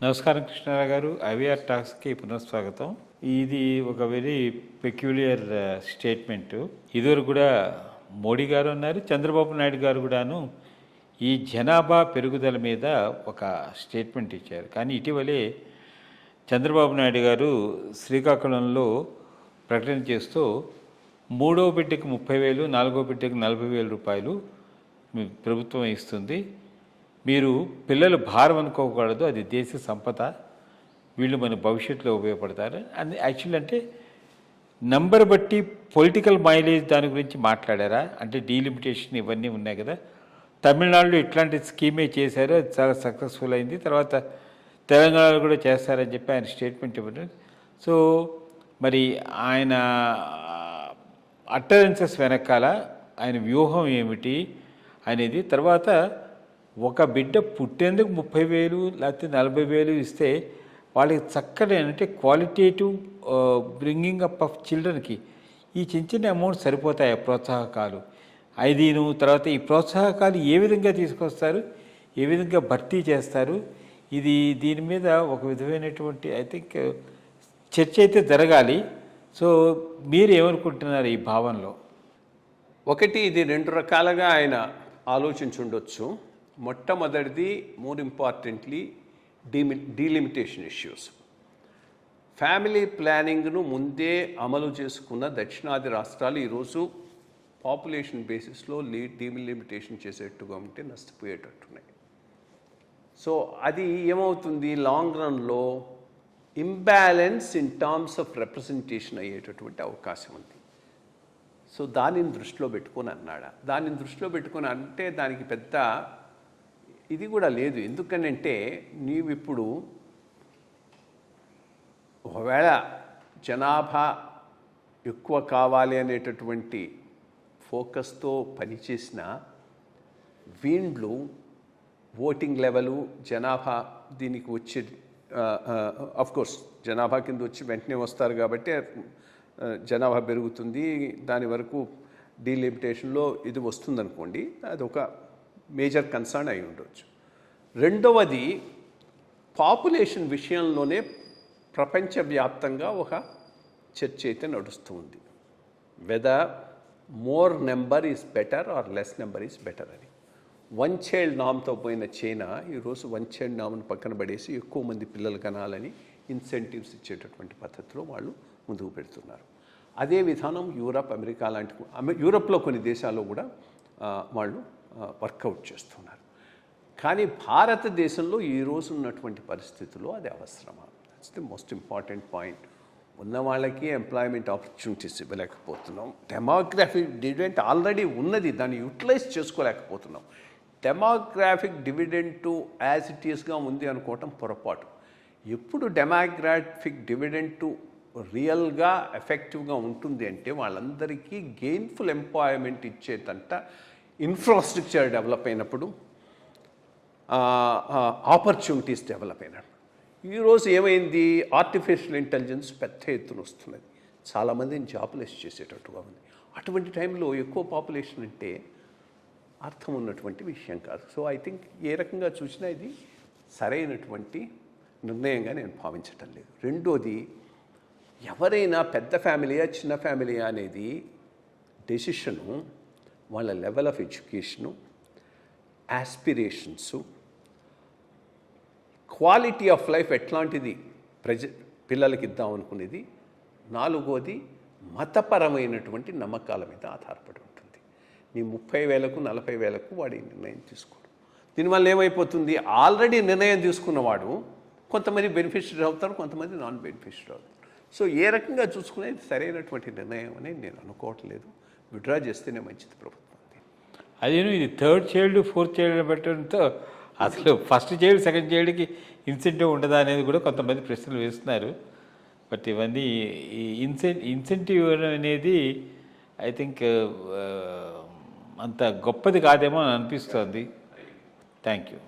నమస్కారం కృష్ణారావు గారు. ఐవీఆర్ టాక్స్కి పునఃస్వాగతం. ఇది ఒక వెరీ పెక్యులియర్ స్టేట్మెంటు. ఇదివరకు కూడా మోడీ గారు ఉన్నారు, చంద్రబాబు నాయుడు గారు కూడాను ఈ జనాభా పెరుగుదల మీద ఒక స్టేట్మెంట్ ఇచ్చారు. కానీ ఇటీవలే చంద్రబాబు నాయుడు గారు శ్రీకాకుళంలో ప్రకటన చేస్తూ 3వ బిడ్డకు 30,000, 4వ బిడ్డకు 40,000 రూపాయలు ప్రభుత్వం ఇస్తుంది. మీరు పిల్లలు భారం అనుకోకూడదు, అది దేశ సంపద, వీళ్ళు మన భవిష్యత్తులో ఉపయోగపడతారు అని. యాక్చువల్ అంటే నంబర్ బట్టి పొలిటికల్ మైలేజ్ దాని గురించి మాట్లాడారా? అంటే డీలిమిటేషన్ ఇవన్నీ ఉన్నాయి కదా. తమిళనాడులో ఇట్లాంటి స్కీమే చేశారు, అది చాలా సక్సెస్ఫుల్ అయింది. తర్వాత తెలంగాణలో కూడా చేస్తారని చెప్పి ఆయన స్టేట్మెంట్ ఇవ్వడం. సో మరి ఆయన అటరెన్సెస్ వెనకాల ఆయన వ్యూహం ఏమిటి అనేది, తర్వాత ఒక బిడ్డ పుట్టేందుకు 30,000 లేకపోతే 40,000 ఇస్తే వాళ్ళకి చక్కటి అంటే క్వాలిటేటివ్ బ్రింగింగ్ అప్ ఆఫ్ చిల్డ్రన్కి ఈ చిన్న చిన్న అమౌంట్ సరిపోతాయి. ప్రోత్సాహకాలు 5 తర్వాత ఈ ప్రోత్సాహకాలు ఏ విధంగా తీసుకొస్తారు, ఏ విధంగా భర్తీ చేస్తారు, ఇది దీని మీద ఒక విధమైనటువంటి ఐ థింక్ చర్చ అయితే జరగాలి. సో మీరు ఏమనుకుంటున్నారు ఈ భావనలో? ఒకటి, ఇది 2 రకాలుగా ఆయన ఆలోచించుండొచ్చు. మొట్టమొదటిది, more importantly, delimitation issues. Family ప్లానింగ్ను ముందే అమలు చేసుకున్న దక్షిణాది రాష్ట్రాలు ఈరోజు పాపులేషన్ బేసిస్లో డీలిమిటేషన్ చేసేట్టుగా ఉంటే నష్టపోయేటట్టున్నాయి. సో అది ఏమవుతుంది, లాంగ్ రన్లో imbalance in terms of representation అయ్యేటటువంటి అవకాశం ఉంది. సో దానిని దృష్టిలో పెట్టుకొని అన్నాడా? దానిని దృష్టిలో పెట్టుకొని అంటే దానికి పెద్ద ఇది కూడా లేదు. ఎందుకనంటే నీవు ఇప్పుడు ఒకవేళ జనాభా ఎక్కువ కావాలి అనేటటువంటి ఫోకస్తో పనిచేసిన వీళ్ళు ఓటింగ్ లెవెలు, జనాభా దీనికి వచ్చే కోర్స్ జనాభా కింద వచ్చి వెంటనే వస్తారు కాబట్టి జనాభా పెరుగుతుంది, దాని వరకు డీలిమిటేషన్లో ఇది వస్తుందనుకోండి, అది ఒక మేజర్ కన్సర్న్ అయి ఉండొచ్చు. రెండవది, పాపులేషన్ విషయంలోనే ప్రపంచవ్యాప్తంగా ఒక చర్చ అయితే నడుస్తూ ఉంది. Whether more number is better or less number is better అని. 1 చైల్డ్ నామ్తో పోయిన చైనా ఈరోజు 1 చైల్డ్ నామ్ను పక్కన పడేసి ఎక్కువ మంది పిల్లలు కనాలని ఇన్సెంటివ్స్ ఇచ్చేటటువంటి పద్ధతిలో వాళ్ళు ముందుకు పెడుతున్నారు. అదే విధానం యూరప్, అమెరికా లాంటి యూరప్లో కొన్ని దేశాల్లో కూడా వాళ్ళు వర్కౌట్ చేస్తున్నారు. కానీ భారతదేశంలో ఈరోజు ఉన్నటువంటి పరిస్థితుల్లో అది అవసరమా? That's the most important point. ఉన్న వాళ్ళకి ఎంప్లాయ్మెంట్ ఆపర్చునిటీస్ ఇవ్వలేకపోతున్నాం. డెమోగ్రాఫిక్ డివిడెంట్ ఆల్రెడీ ఉన్నది, దాన్ని యూటిలైజ్ చేసుకోలేకపోతున్నాం. డెమోగ్రాఫిక్ డివిడెంట్ యాజ్ ఇట్ ఈస్గా ఉంది అనుకోవటం పొరపాటు. ఎప్పుడు డెమోగ్రాఫిక్ డివిడెంట్ రియల్గా ఎఫెక్టివ్గా ఉంటుంది అంటే వాళ్ళందరికీ గెయిన్ఫుల్ ఎంప్లాయ్మెంట్ ఇచ్చేటంట ఇన్ఫ్రాస్ట్రక్చర్ డెవలప్ అయినప్పుడు, ఆపర్చునిటీస్ డెవలప్ అయినప్పుడు. ఈరోజు ఏమైంది, ఆర్టిఫిషియల్ ఇంటెలిజెన్స్ పెద్ద ఎత్తున వస్తున్నది, చాలామందిని జాబ్లెస్ చేసేటట్టుగా ఉంది. అటువంటి టైంలో ఎక్కువ పాపులేషన్ అంటే అర్థం ఉన్నటువంటి విషయం కాదు. సో ఐ థింక్ ఏ రకంగా చూసినా ఇది సరైనటువంటి నిర్ణయంగా నేను భావించటం లేదు. రెండోది, ఎవరైనా పెద్ద ఫ్యామిలీయా చిన్న ఫ్యామిలీయా అనేది డెసిషను వాళ్ళ level of education, aspirations, quality of life ఎట్లాంటిది పిల్లలకి ఇద్దాం అనుకునేది. నాలుగోది, మతపరమైనటువంటి నమ్మకాల మీద ఆధారపడి ఉంటుంది. నీ 30,000కు 40,000కు వాడి నిర్ణయం తీసుకోవడం. దీనివల్ల ఏమైపోతుంది, ఆల్రెడీ నిర్ణయం తీసుకున్నవాడు కొంతమంది బెనిఫిషరీ అవుతారు, కొంతమంది నాన్ బెనిఫిషరీ అవుతారు. సో ఏ రకంగా చూసుకునేది సరైనటువంటి నిర్ణయం అని నేను అనుకోవట్లేదు. విడ్రా చేస్తేనే మంచిది ప్రభుత్వం. అదే ఇది 3rd చైల్డ్ 4th చైల్డ్ పెట్టడంతో అసలు ఫస్ట్ చైల్డ్ 2nd చైల్డ్కి ఇన్సెంటివ్ ఉండదా అనేది కూడా కొంతమంది ప్రశ్నలు వేస్తున్నారు. బట్ ఇవన్నీ ఇన్సెంటివ్ అనేది ఐ థింక్ అంత గొప్పది కాదేమో అని అనిపిస్తోంది. Thank you.